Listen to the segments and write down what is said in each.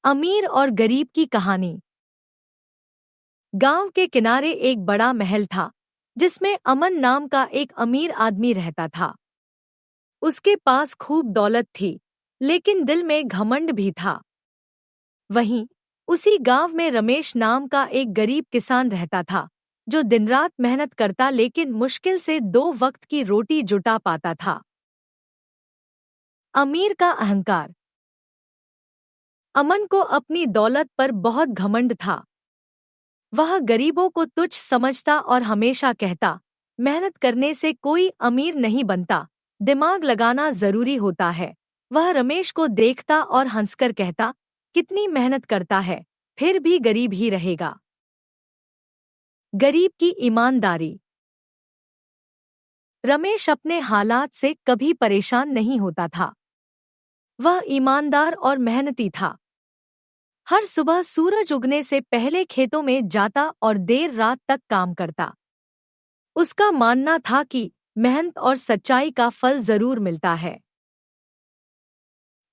अमीर और गरीब की कहानी। गांव के किनारे एक बड़ा महल था जिसमें अमन नाम का एक अमीर आदमी रहता था। उसके पास खूब दौलत थी, लेकिन दिल में घमंड भी था। वहीं उसी गांव में रमेश नाम का एक गरीब किसान रहता था, जो दिन रात मेहनत करता लेकिन मुश्किल से 2 वक्त की रोटी जुटा पाता था। अमीर का अहंकार। अमन को अपनी दौलत पर बहुत घमंड था। वह गरीबों को तुच्छ समझता और हमेशा कहता, मेहनत करने से कोई अमीर नहीं बनता, दिमाग लगाना जरूरी होता है। वह रमेश को देखता और हंसकर कहता, कितनी मेहनत करता है, फिर भी गरीब ही रहेगा। गरीब की ईमानदारी। रमेश अपने हालात से कभी परेशान नहीं होता था। वह ईमानदार और मेहनती था। हर सुबह सूरज उगने से पहले खेतों में जाता और देर रात तक काम करता। उसका मानना था कि मेहनत और सच्चाई का फल जरूर मिलता है।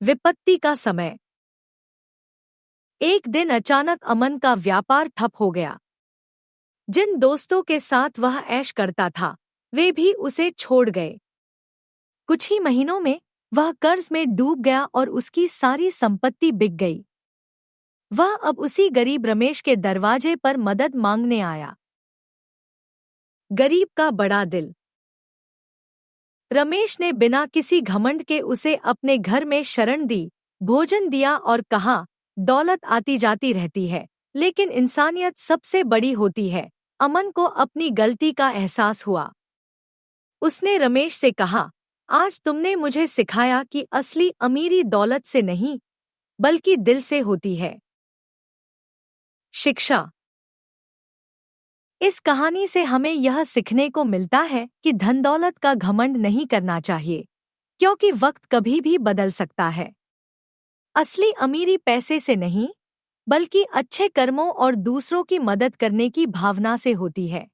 विपत्ति का समय। एक दिन अचानक अमन का व्यापार ठप हो गया। जिन दोस्तों के साथ वह ऐश करता था, वे भी उसे छोड़ गए। कुछ ही महीनों में वह कर्ज में डूब गया और उसकी सारी संपत्ति बिक गई। वह अब उसी गरीब रमेश के दरवाजे पर मदद मांगने आया। गरीब का बड़ा दिल। रमेश ने बिना किसी घमंड के उसे अपने घर में शरण दी, भोजन दिया और कहा, दौलत आती जाती रहती है, लेकिन इंसानियत सबसे बड़ी होती है। अमन को अपनी गलती का एहसास हुआ। उसने रमेश से कहा, आज तुमने मुझे सिखाया कि असली अमीरी दौलत से नहीं, बल्कि दिल से होती है। शिक्षा। इस कहानी से हमें यह सीखने को मिलता है कि धन दौलत का घमंड नहीं करना चाहिए, क्योंकि वक्त कभी भी बदल सकता है। असली अमीरी पैसे से नहीं, बल्कि अच्छे कर्मों और दूसरों की मदद करने की भावना से होती है।